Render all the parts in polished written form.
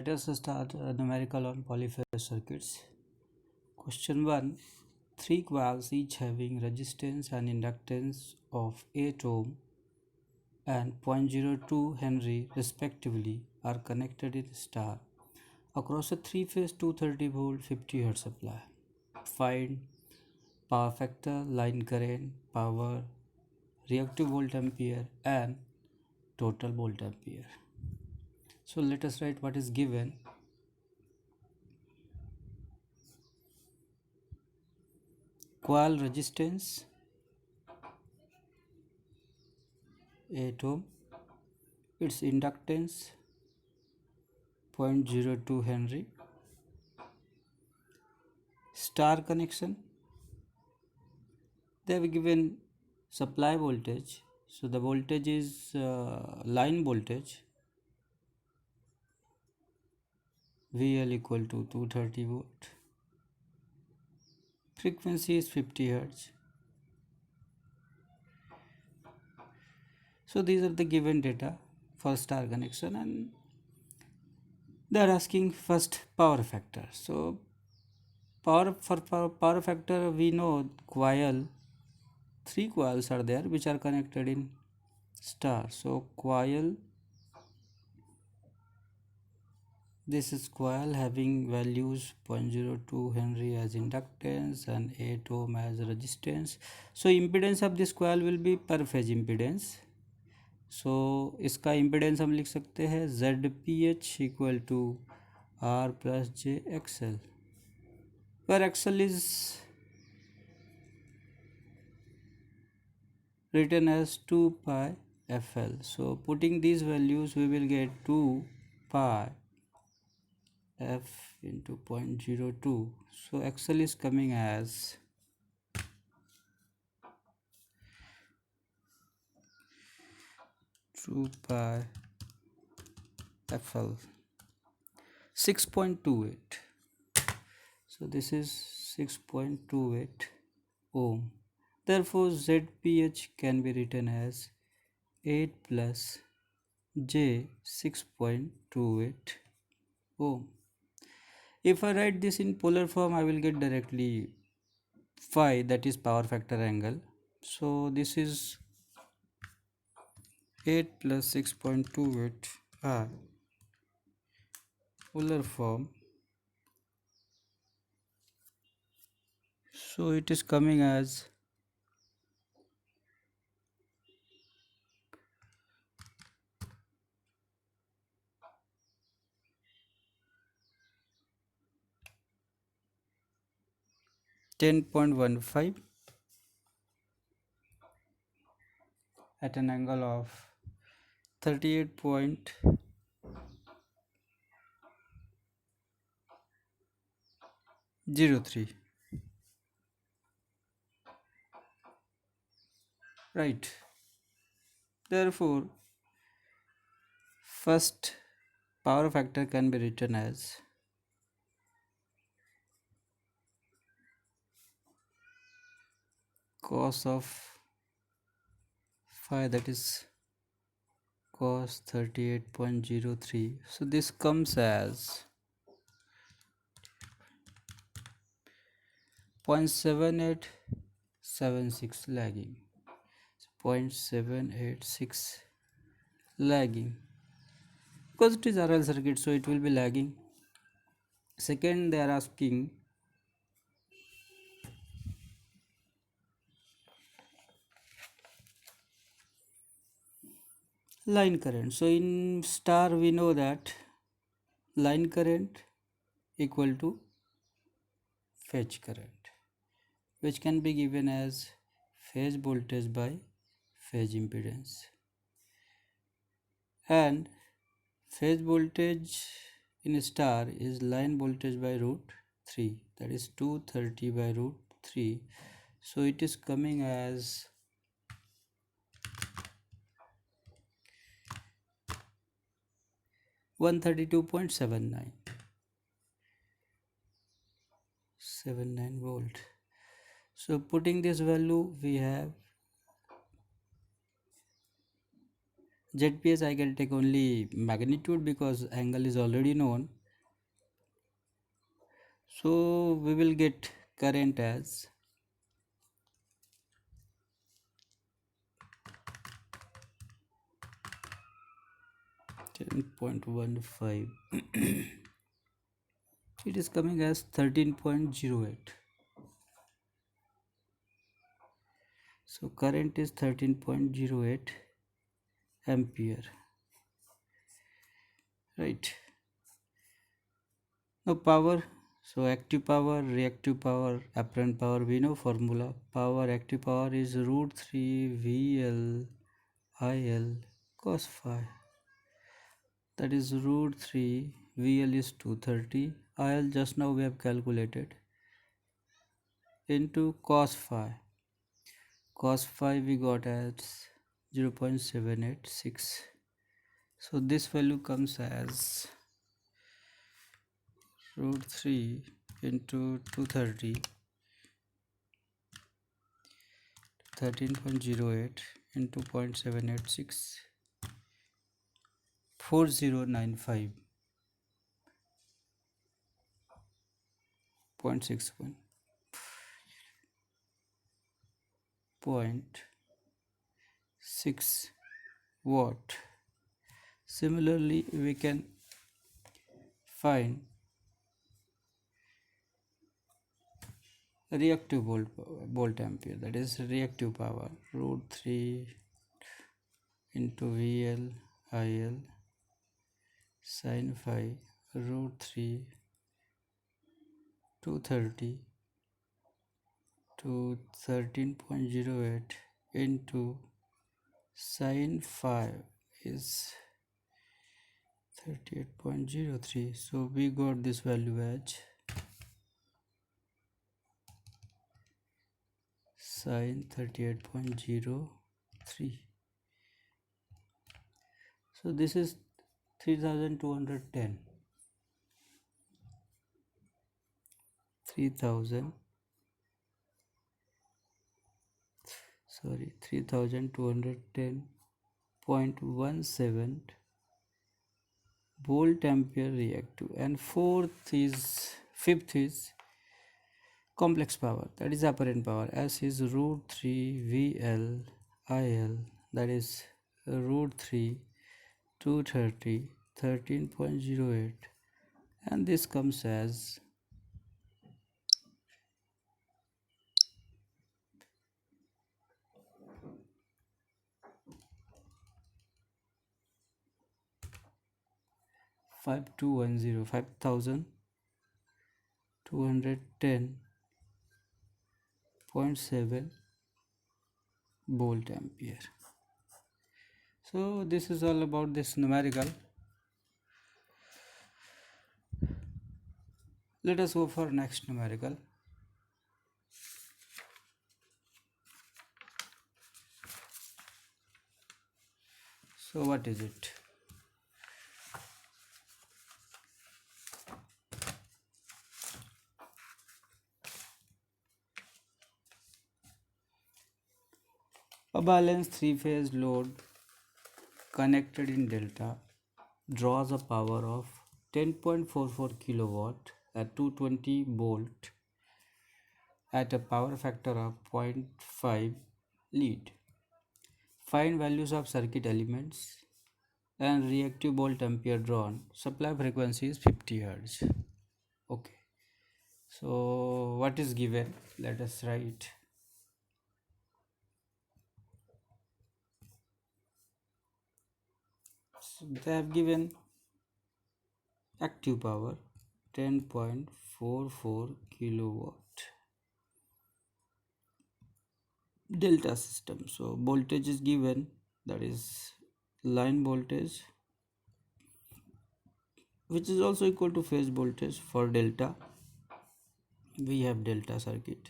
Let us start numerical on polyphase circuits. Question 1. Three coils each having resistance and inductance of 8 ohm and 0.02 Henry respectively are connected in star across a three-phase 230 volt 50 Hz supply. Find power factor, line current, power, reactive volt ampere and total volt ampere. So let us write what is given. Coil resistance 8 ohm, its inductance 0.02 Henry, star connection. They have given supply voltage, so the voltage is line voltage VL equal to 230 volt, frequency is 50 Hz. So these are the given data for star connection, and they are asking first power factor. So power factor, we know coil, three coils are there which are connected in star. So coil, this is coil having values 0.02 Henry as inductance and 8 ohm as resistance. So impedance of this coil will be per phase impedance. So इसका impedance हम लिख सकते हैं ZPH equal to R plus J XL, where XL is written as 2 pi FL. So putting these values we will get 2 pi F into 0.02. So XL is coming as 2 pi FL, 6.28. So this is 6.28 ohm. Therefore ZPH can be written as 8 plus J 6.28 ohm. If I write this in polar form, I will get directly phi, that is power factor angle. So this is 8 plus 6.28 polar form. So it is coming as 10.15 at an angle of 38.03. Right. Therefore, first power factor can be written as cos of phi, that is cos 38.03. So this comes as 0.7876 lagging. 0.786 lagging, because it is RL circuit, so it will be lagging. Second, they are asking line current. So in star we know that line current equal to phase current, which can be given as phase voltage by phase impedance, and phase voltage in star is line voltage by root 3, that is 230 by root 3. So it is coming as 132.79 volt. So putting this value, we have ZPS I can take only magnitude because angle is already known. So we will get current as 10.15. It is coming as 13.08. So current is 13.08 ampere, right? Now power. So active power, reactive power, apparent power, we know formula. Power, active power is root 3 VL IL cos phi. That is root 3 VL is 230. IL just now we have calculated into cos phi. Cos phi we got as 0.786. So this value comes as root 3 into 230, 13.08 into 0.786, 4095.61, 0.6 watt. Similarly, we can find reactive volt ampere, that is reactive power, root 3 into VL IL sin phi, root 3 230 to 13.08 into sin phi is 38.03. So we got this value as sin 38.03. So this is 3210. 3210.17 volt ampere reactive, and fifth is complex power, that is apparent power, as is root 3 VL IL, that is root 3 230 13.08, and this comes as 5210.7 volt ampere. So this is all about this numerical. Let us go for next numerical. So what is it? A balanced three-phase load connected in delta draws a power of 10.44 kilowatt at 220 volt at a power factor of 0.5 lead. Find values of circuit elements and reactive volt ampere drawn. Supply frequency is 50 Hz. Okay. So what is given? Let us write. So they have given active power 10.44 kilowatt, delta system. So voltage is given, that is line voltage, which is also equal to phase voltage. For delta we have delta circuit.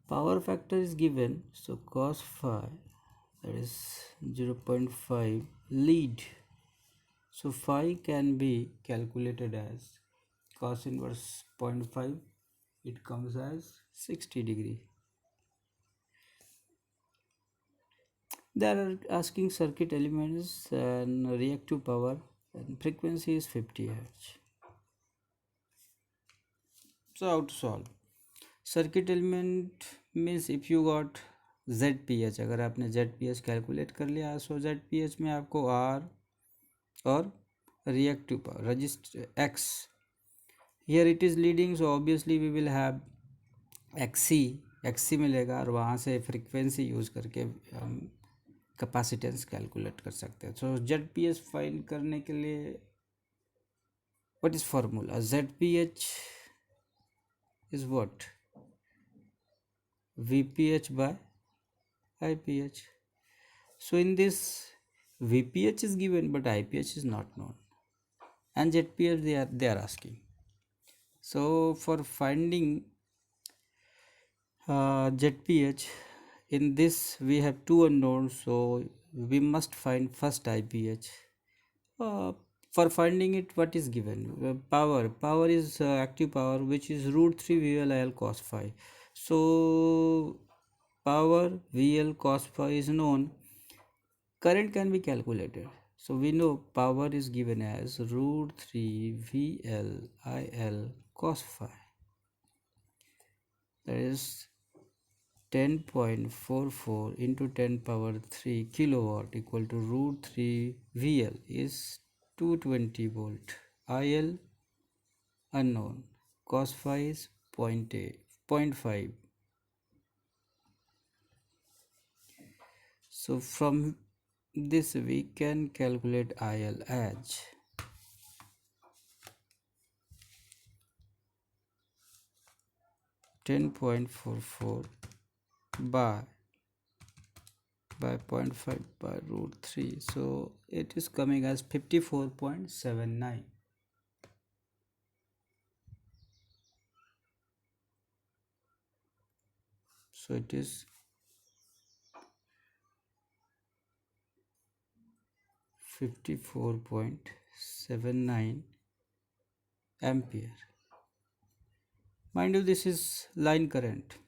Power factor is given, so cos phi, that is 0.5 lead. So phi can be calculated as cos inverse 0.5, it comes as 60 degree. They are asking circuit elements and reactive power, and frequency is 50 Hz. So how to solve? Circuit element means if you got ZPH, अगर आपने ZPH calculate कर लिया, सो ZPH में आपको R और reactive power resist X. Here it is leading, so obviously we will have XC मिलेगा, और वहाँ से फ्रीक्वेंसी यूज करके हम कैपेसिटेंस कैलकुलेट कर सकते हैं. सो ZPH फाइंड करने के लिए what is formula? ZPH is what? VPH by IPH. So in this, VPH is given but IPH is not known, and ZPH they are asking. So for finding ZPH, in this we have two unknowns, so we must find first IPH. For finding it, what is given? Power is active power, which is root 3 VL cos phi. So power VL cos phi is known. Current can be calculated, so we know power is given as root 3 VL IL cos phi, that is 10.44 into 10 power 3 kilowatt equal to root 3 VL is 220 volt. IL unknown. Cos phi is 0.5. So from this we can calculate IL as 10.44 by 0.5 by root 3, so it is coming as 54.79. So it is 54.79 ampere. Mind you, this is line current,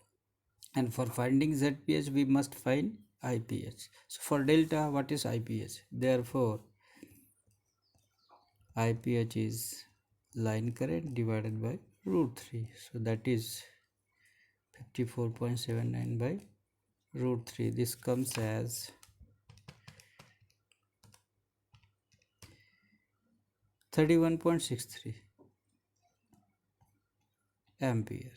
and for finding ZPH we must find IPH. So for delta, what is IPH? Therefore IPH is line current divided by root 3, so that is 54.79 by root 3. This comes as 31.63 ampere.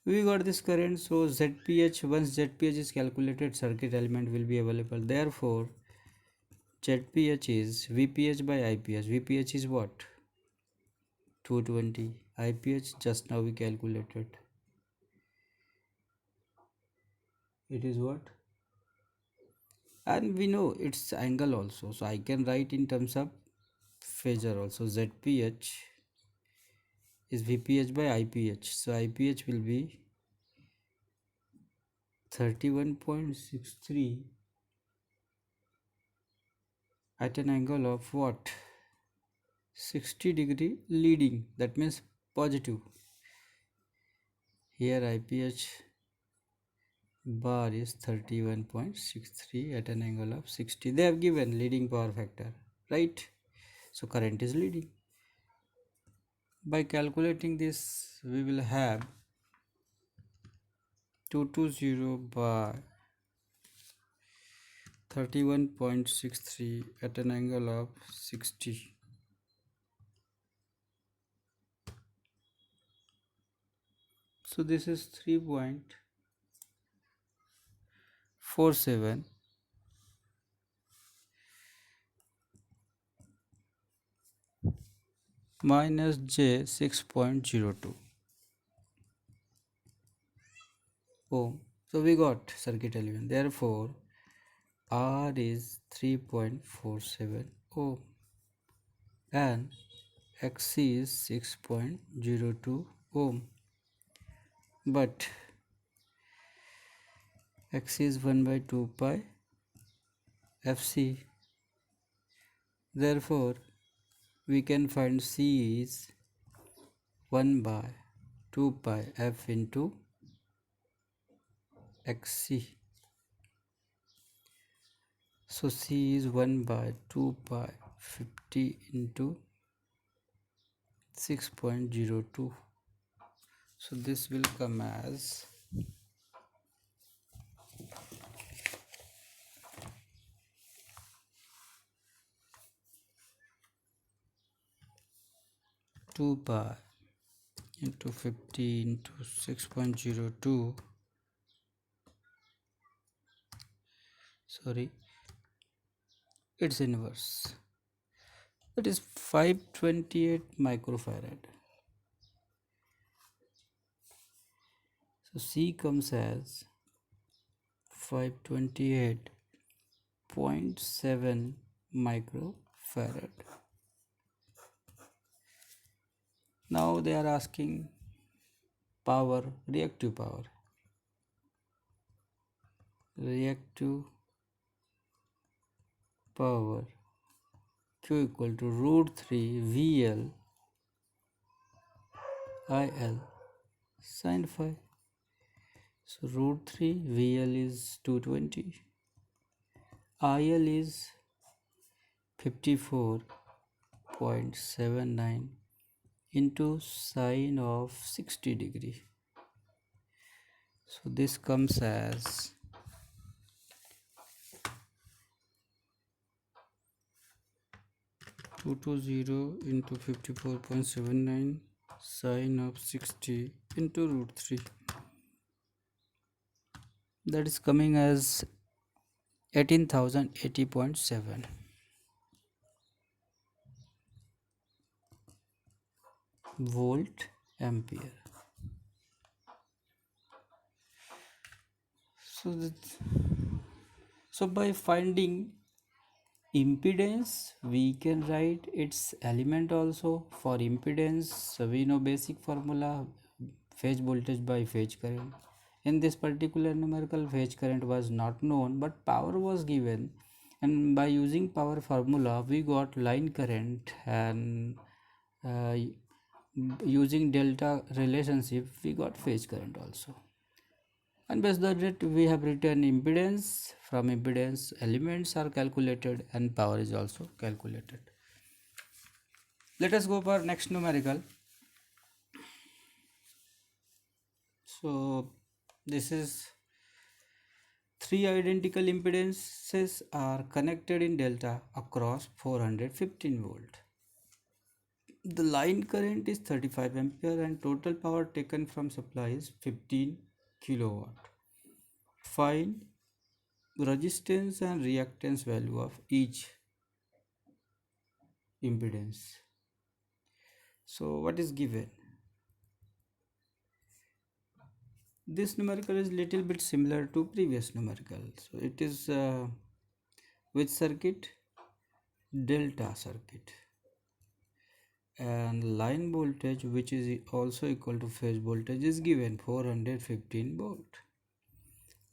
We got this current, so ZPH, once ZPH is calculated, circuit element will be available. Therefore ZPH is VPH by IPH. VPH is what? 220. IPH just now we calculated. It is what? And we know its angle also, so I can write in terms of phasor also. ZPH is VPH by IPH, so IPH will be 31.63 at an angle of what? 60-degree leading, that means positive. Here IPH bar is 31.63 at an angle of 60. They have given leading power factor, right? So current is leading. By calculating this, we will have 220 by 31.63 at an angle of 60. So this is 3.47 minus J 6.02 ohm. So we got circuit element. Therefore R is 3.47 ohm and XC is 6.02 ohm. But XC is 1 by 2 pi FC. Therefore we can find C is 1 by 2 pi F into XC. So C is 1 by 2 pi 50 into 6.02. So this will come as 2 pi into 50 into 6.02, sorry, its inverse, that is 528 microfarad. So C comes as 528.7 microfarad. Now they are asking power, reactive power. Reactive power Q equal to root 3 VL IL sin phi. So root 3 VL is 220. IL is 54.79 into sine of 60 degree. So this comes as 220 into 54.79 sine of 60 into root 3. That is coming as 18,080.7 volt ampere. So by finding impedance, we can write its element also. For impedance, we know basic formula, phase voltage by phase current. In this particular numerical, phase current was not known, but power was given, and by using power formula we got line current, and using delta relationship we got phase current also. And based on it we have written impedance. From impedance elements are calculated and power is also calculated. Let us go for next numerical. So this is three identical impedances are connected in delta across 415 volt. The line current is 35 ampere and total power taken from supply is 15 kilowatt. Find resistance and reactance value of each impedance. So what is given? This numerical is little bit similar to previous numerical. So it is which circuit? Delta circuit. And line voltage, which is also equal to phase voltage, is given 415 volt.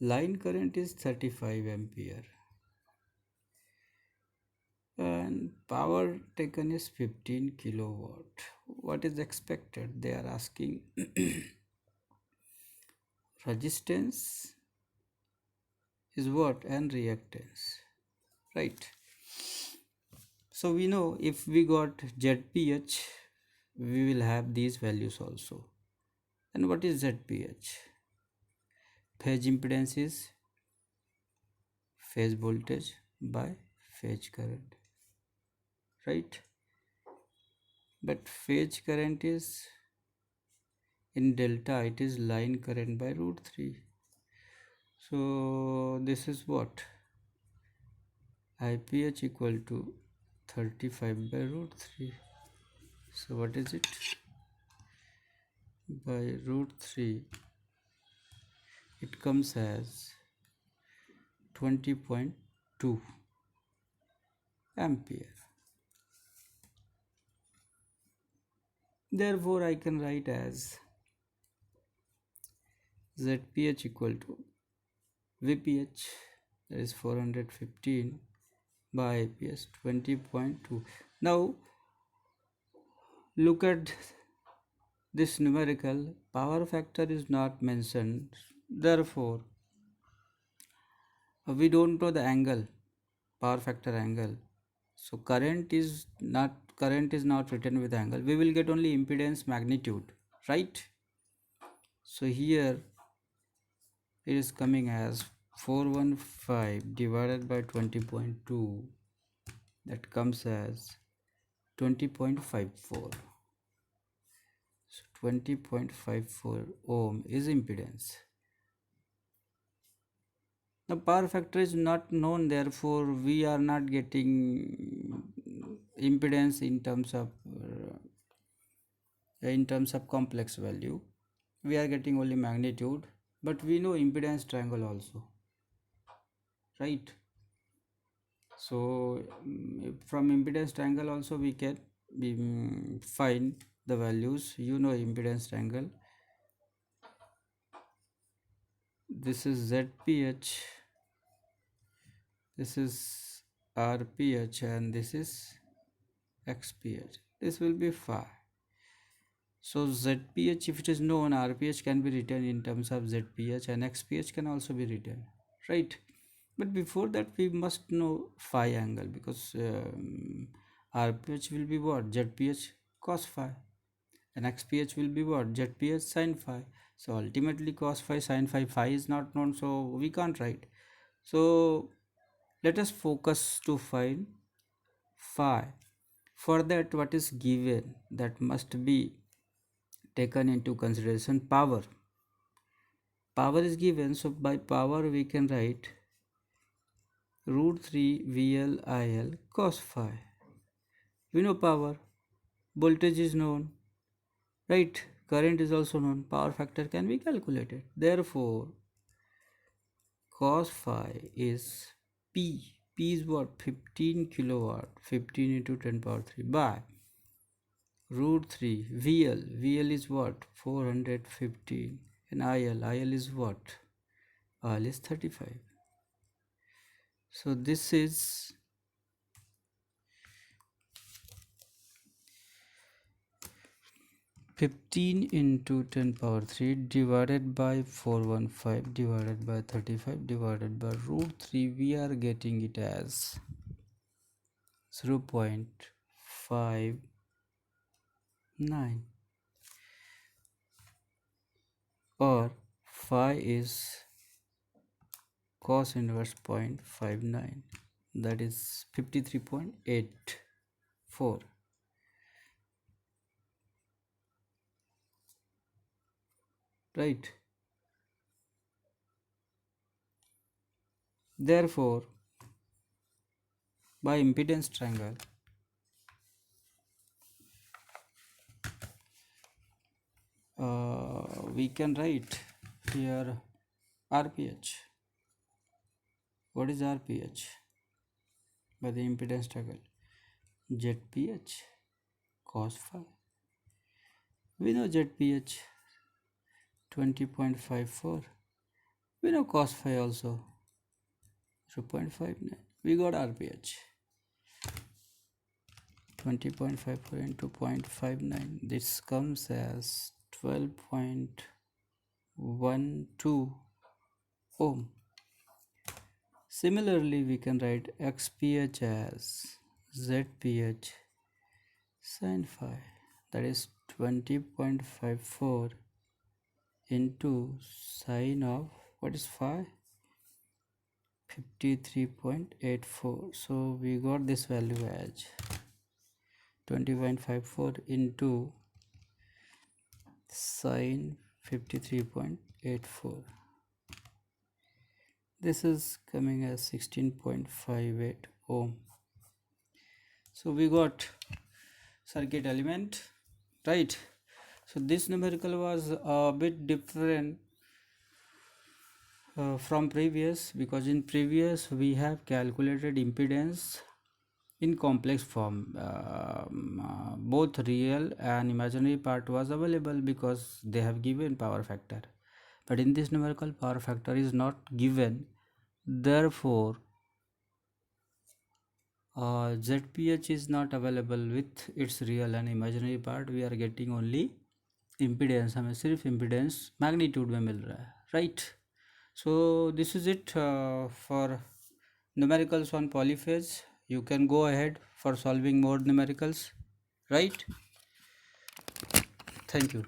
Line current is 35 ampere. And power taken is 15 kilowatt. What is expected? They are asking resistance is what and reactance, right? So we know if we got ZPH, we will have these values also. And what is ZPH? Phase impedance is phase voltage by phase current, right? But phase current is in delta, it is line current by root 3. So this is what? IPH equal to 35 by root 3. So what is it? By root 3, it comes as 20.2 ampere. Therefore, I can write as ZPH equal to VPH, that is 415 by IPS 20.2. Now look at this numerical, power factor is not mentioned, therefore we don't know the angle. power factor angle. So current is not written with angle. We will get only impedance magnitude, right? So here it is coming as 415 divided by 20.2, that comes as 20.54. So 20.54 ohm is impedance. The power factor is not known, therefore we are not getting impedance in terms of complex value. We are getting only magnitude, but we know impedance triangle also, right? So from impedance triangle also we can find the values. You know impedance triangle. This is ZPH, this is RPH, and this is XPH. This will be phi. So ZPH, if it is known, RPH can be written in terms of ZPH, and XPH can also be written, right? But before that we must know phi angle, because RPH will be what? ZPH cos phi, and XPH will be what? ZPH sin phi. So ultimately cos phi sin phi is not known, so we can't write. So let us focus to find phi. For that, what is given? That must be taken into consideration. Power is given, so by power we can write root 3 VL IL cos phi. We know power, voltage is known, right? Current is also known, power factor can be calculated. Therefore cos phi is P is what? 15 kilowatt, 15 into 10 power 3 by root 3 VL is what? 415, and IL is what? IL is 35. So this is 15 into 10 power 3 divided by 415 divided by 35 divided by root 3. We are getting it as 0.59, or phi is cos inverse 0.59, that is 53.84, right? Therefore by impedance triangle we can write here RPH. What is RPH? By the impedance triangle, ZPH cos phi. We know ZPH 20.54. We know cos phi also 0.59. We got RPH 20.54 into 0.59. This comes as 12.12 ohm. Similarly, we can write XPH as ZPH sin phi, that is 20.54 into sine of what is phi? 53.84. So we got this value as 20.54 into sine 53.84. This is coming as 16.58 ohm. So we got circuit element, right? So this numerical was a bit different from previous, because in previous we have calculated impedance in complex form. Both real and imaginary part was available because they have given power factor, but in this numerical power factor is not given. Therefore ZPH is not available with its real and imaginary part. We are getting only impedance, हमें सिर्फ impedance magnitude में मिल रहा है, right? So this is it for numericals on polyphase. You can go ahead for solving more numericals, right? Thank you.